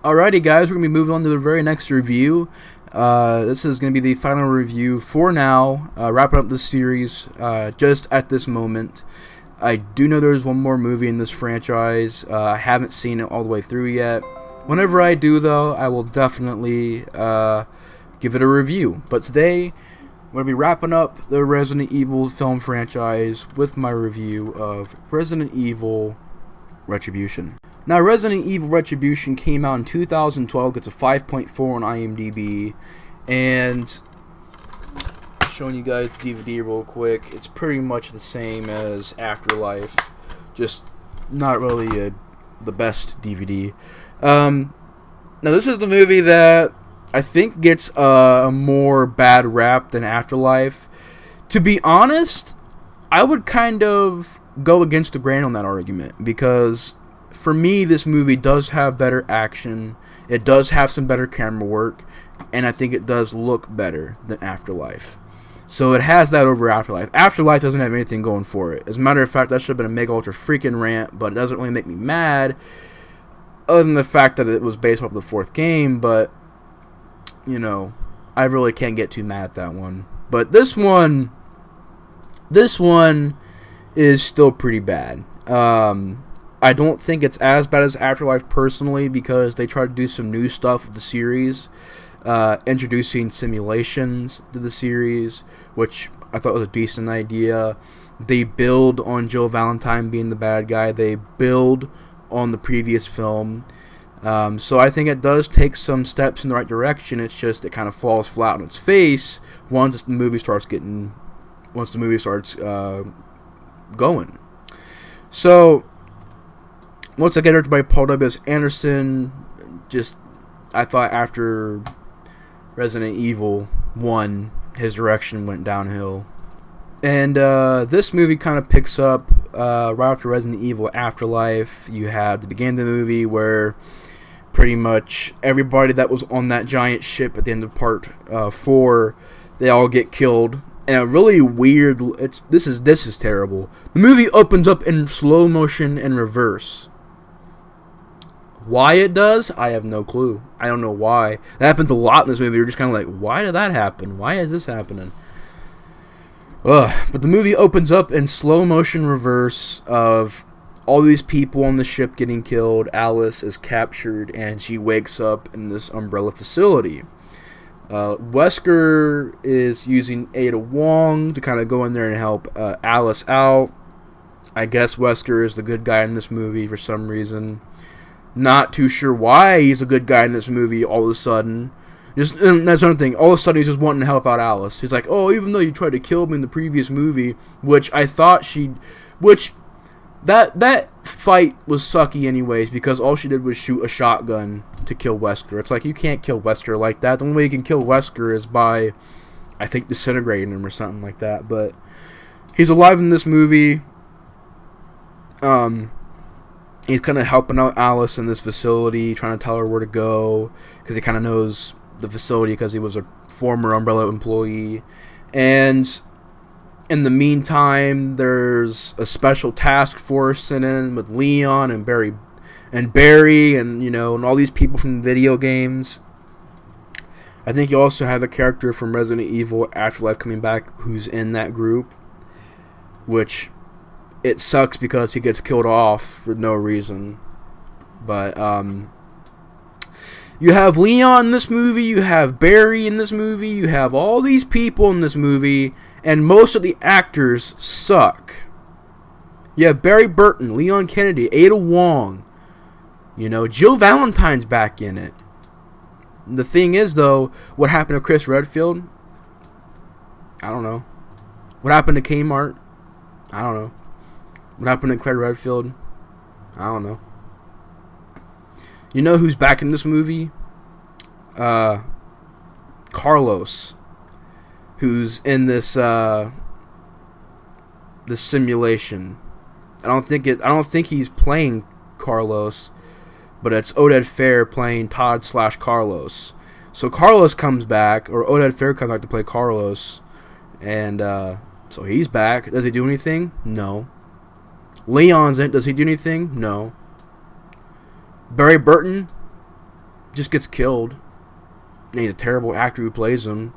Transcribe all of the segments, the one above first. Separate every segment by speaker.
Speaker 1: Alrighty, guys, we're going to be moving on to the very next review. This is going to be the final review for now, wrapping up this series just at this moment. I do know there's one more movie in this franchise. I haven't seen it all the way through yet. Whenever I do, though, I will definitely give it a review. But today, I'm going to be wrapping up the Resident Evil film franchise with my review of Resident Evil Retribution. Now, Resident Evil Retribution came out in 2012, gets a 5.4 on IMDb, and showing you guys the DVD real quick, it's pretty much the same as Afterlife, just not really the best DVD. Now, this is the movie that I think gets a more bad rap than Afterlife. To be honest, I would kind of go against the grain on that argument, because for me, this movie does have better action, it does have some better camera work, and I think it does look better than Afterlife. So it has that over Afterlife. Afterlife doesn't have anything going for it. As a matter of fact, that should have been a mega ultra freaking rant, but it doesn't really make me mad, other than the fact that it was based off the fourth game, but, you know, I really can't get too mad at that one. But this one is still pretty bad. I don't think it's as bad as Afterlife personally, because they try to do some new stuff with the series, introducing simulations to the series, which I thought was a decent idea. They build on Joe Valentine being the bad guy. They build on the previous film. So I think it does take some steps in the right direction. It's just it kind of falls flat on its face once the movie starts going. So, once again, directed by Paul W.S. Anderson. I thought after Resident Evil 1, his direction went downhill. And this movie kind of picks up right after Resident Evil Afterlife. You have the beginning of the movie where pretty much everybody that was on that giant ship at the end of part 4, they all get killed. And a really weird, this is terrible. The movie opens up in slow motion in reverse. Why it does, I have no clue. I don't know why. That happens a lot in this movie. You're just kind of like, why did that happen? Why is this happening? But the movie opens up in slow motion reverse of all these people on the ship getting killed. Alice is captured and she wakes up in this Umbrella facility. Wesker is using Ada Wong to kind of go in there and help Alice out. I guess Wesker is the good guy in this movie for some reason. Not too sure why he's a good guy in this movie all of a sudden. And that's another thing. All of a sudden he's just wanting to help out Alice. He's like, oh, even though you tried to kill me in the previous movie, which I thought that fight was sucky anyways, because all she did was shoot a shotgun to kill Wesker. It's like, you can't kill Wesker like that. The only way you can kill Wesker is by, I think, disintegrating him or something like that. But he's alive in this movie. He's kind of helping out Alice in this facility, trying to tell her where to go, because he kind of knows the facility because he was a former Umbrella employee. And in the meantime, there's a special task force sent in with Leon and Barry, and and all these people from video games. I think you also have a character from Resident Evil Afterlife coming back who's in that group, which it sucks because he gets killed off for no reason. But you have Leon in this movie, you have Barry in this movie, you have all these people in this movie, and most of the actors suck. You have Barry Burton, Leon Kennedy, Ada Wong. Joe Valentine's back in it. The thing is, though, what happened to Chris Redfield? I don't know. What happened to Kmart? I don't know. What happened to Claire Redfield? I don't know. You know who's back in this movie? Carlos, who's in this this simulation. I don't think he's playing Carlos, but it's Oded Fair playing Todd/Carlos. So Carlos comes back, or Oded Fair comes back to play Carlos, and so he's back. Does he do anything? No. Leon's in it. Does he do anything? No. Barry Burton? just gets killed. And he's a terrible actor who plays him.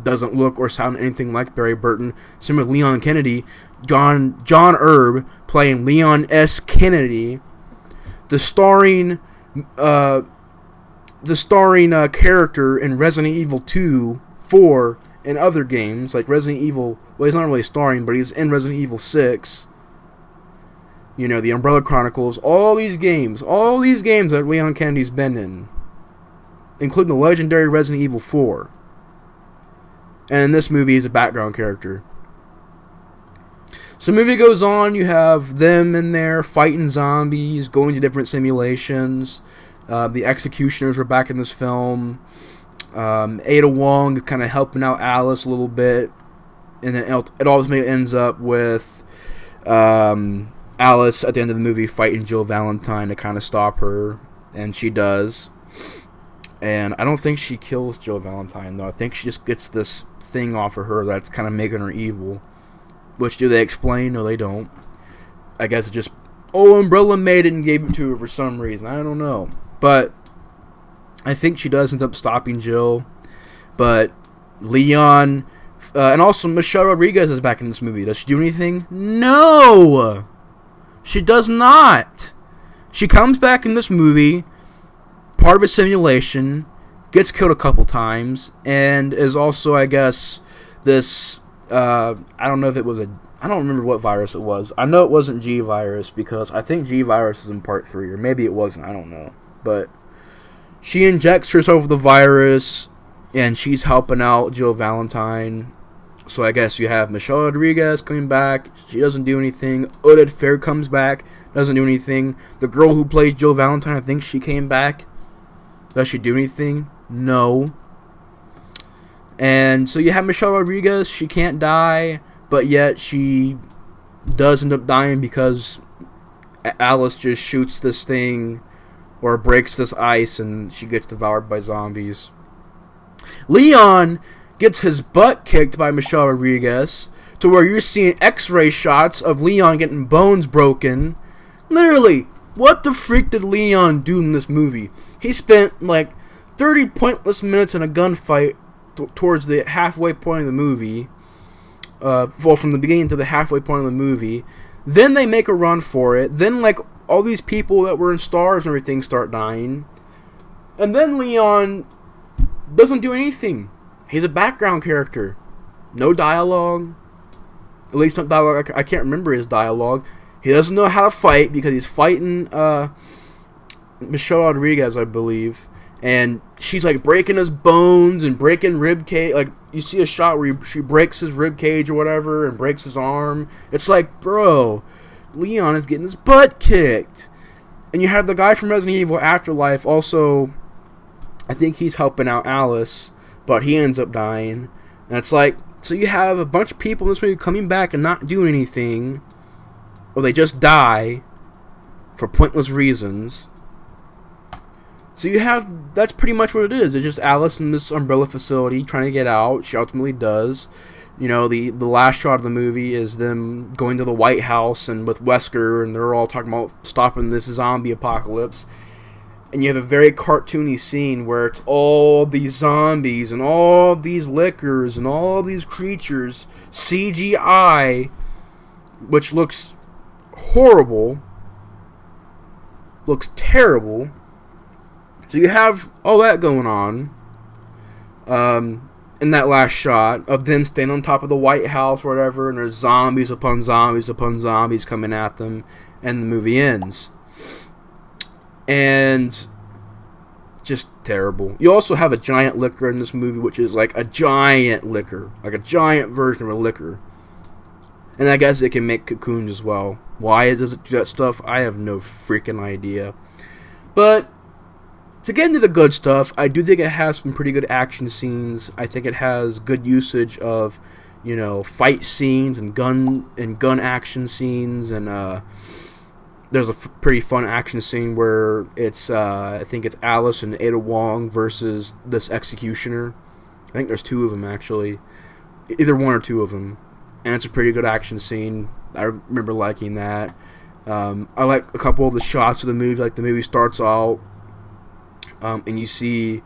Speaker 1: Doesn't look or sound anything like Barry Burton. Same with Leon Kennedy. John Erb playing Leon S. Kennedy. The starring character in Resident Evil 2, 4, and other games like Resident Evil. Well, he's not really starring, but he's in Resident Evil 6. You know, the Umbrella Chronicles. All these games that Leon Kennedy's been in, including the legendary Resident Evil 4. And in this movie, he's a background character. So the movie goes on. You have them in there fighting zombies, going to different simulations. The executioners are back in this film. Ada Wong is kind of helping out Alice a little bit. And then it ultimately ends up with Alice, at the end of the movie, fighting Jill Valentine to kind of stop her. And she does. And I don't think she kills Jill Valentine, though. I think she just gets this thing off of her that's kind of making her evil. Which, do they explain? No, they don't. I guess it just, Umbrella made it and gave it to her for some reason. I don't know. But I think she does end up stopping Jill. But Leon, and also Michelle Rodriguez is back in this movie. Does she do anything? No! She does not. She comes back in this movie, part of a simulation, gets killed a couple times, and is also, I guess, this, I don't know if it was I don't remember what virus it was. I know it wasn't G virus, because I think G virus is in part 3, or maybe it wasn't, I don't know. But she injects herself with the virus, and she's helping out Jill Valentine. So I guess you have Michelle Rodriguez coming back. She doesn't do anything. Oded Fair comes back. Doesn't do anything. The girl who plays Jill Valentine, I think she came back. Does she do anything? No. And so you have Michelle Rodriguez. She can't die, but yet she does end up dying because Alice just shoots this thing or breaks this ice and she gets devoured by zombies. Leon gets his butt kicked by Michelle Rodriguez to where you're seeing x-ray shots of Leon getting bones broken. Literally, what the freak did Leon do in this movie? He spent like 30 pointless minutes in a gunfight towards the halfway point of the movie. From the beginning to the halfway point of the movie. Then they make a run for it. Then like all these people that were in stars and everything start dying. And then Leon doesn't do anything. He's a background character. No dialogue. At least not dialogue. I can't remember his dialogue. He doesn't know how to fight because he's fighting Michelle Rodriguez, I believe. And she's like breaking his bones and breaking rib cage. Like you see a shot where she breaks his rib cage or whatever and breaks his arm. It's like, bro, Leon is getting his butt kicked. And you have the guy from Resident Evil Afterlife also. I think he's helping out Alice, but he ends up dying. And it's like, so you have a bunch of people in this movie coming back and not doing anything, or they just die for pointless reasons. So you have, that's pretty much what it is. It's just Alice in this umbrella facility trying to get out. She ultimately does. You know, the last shot of the movie is them going to the White House and with Wesker, and they're all talking about stopping this zombie apocalypse. And you have a very cartoony scene where it's all these zombies and all these lickers and all these creatures, CGI, which looks horrible, looks terrible. So you have all that going on in that last shot of them standing on top of the White House or whatever, and there's zombies upon zombies upon zombies coming at them, and the movie ends. And just terrible. You also have a giant licker in this movie, which is like a giant licker, like a giant version of a licker. And I guess it can make cocoons as well. Why does it do that stuff? I have no freaking idea. But to get into the good stuff, I do think it has some pretty good action scenes. I think it has good usage of, you know, fight scenes and gun action scenes, and there's a pretty fun action scene where it's I think it's Alice and Ada Wong versus this executioner. I think there's two of them actually, either one or two of them, and it's a pretty good action scene. I remember liking that. I like a couple of the shots of the movie. Like the movie starts out and you see,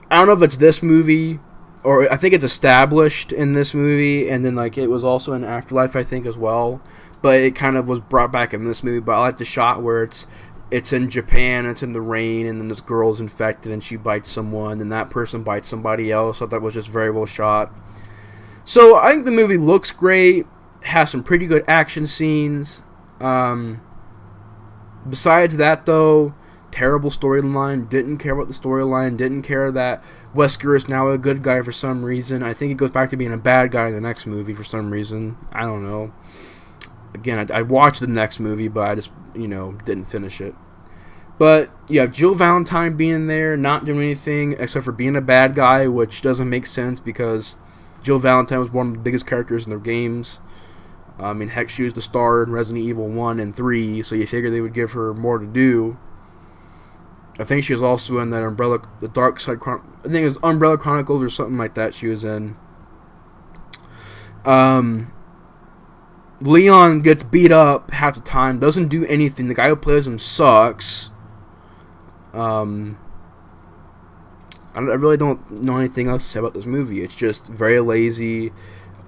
Speaker 1: I don't know if it's this movie, or I think it's established in this movie, and then like it was also in Afterlife, I think, as well. But it kind of was brought back in this movie. But I like the shot where it's in Japan, it's in the rain, and then this girl's infected and she bites someone, and that person bites somebody else. So that was just very well shot. So I think the movie looks great, has some pretty good action scenes. Besides that, though, terrible storyline. Didn't care about the storyline. Didn't care that Wesker is now a good guy for some reason. I think he goes back to being a bad guy in the next movie for some reason. I don't know. Again, I watched the next movie, but I just, didn't finish it. But you have Jill Valentine being there, not doing anything except for being a bad guy, which doesn't make sense because Jill Valentine was one of the biggest characters in their games. I mean, heck, she was the star in Resident Evil 1 and 3, so you figure they would give her more to do. I think she was also in that the Dark Side I think it was Umbrella Chronicles or something like that she was in. Leon gets beat up half the time, doesn't do anything. The guy who plays him sucks. I really don't know anything else to say about this movie. It's just very lazy,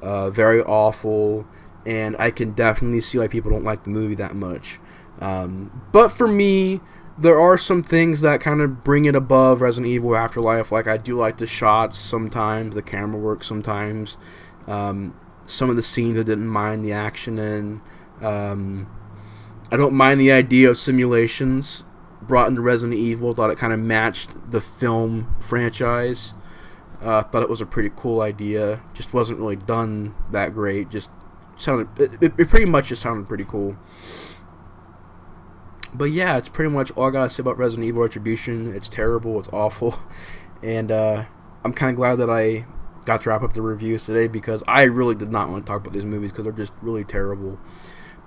Speaker 1: very awful, and I can definitely see why people don't like the movie that much. But for me, there are some things that kind of bring it above Resident Evil Afterlife. Like, I do like the shots sometimes, the camera work sometimes. Some of the scenes I didn't mind the action in. I don't mind the idea of simulations brought into Resident Evil. Thought it kind of matched the film franchise. Thought it was a pretty cool idea. Just wasn't really done that great. Just sounded. It pretty much just sounded pretty cool. But yeah, it's pretty much all I gotta say about Resident Evil Retribution. It's terrible. It's awful, and I'm kind of glad that I got to wrap up the reviews today because I really did not want to talk about these movies because they're just really terrible.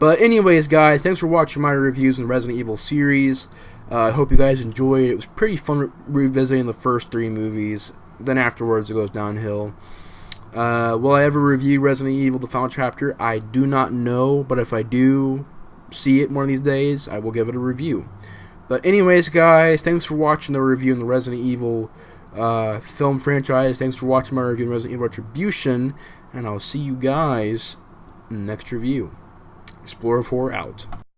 Speaker 1: But anyways, guys, thanks for watching my reviews in the Resident Evil series. I hope you guys enjoyed. It was pretty fun revisiting the first 3 movies. Then afterwards, it goes downhill. Will I ever review Resident Evil: The Final Chapter? I do not know, but if I do see it one of these days, I will give it a review. But anyways, guys, thanks for watching the review in the Resident Evil film franchise. Thanks for watching my review on Resident Evil Retribution, and I'll see you guys in the next review. Explorer 4 out.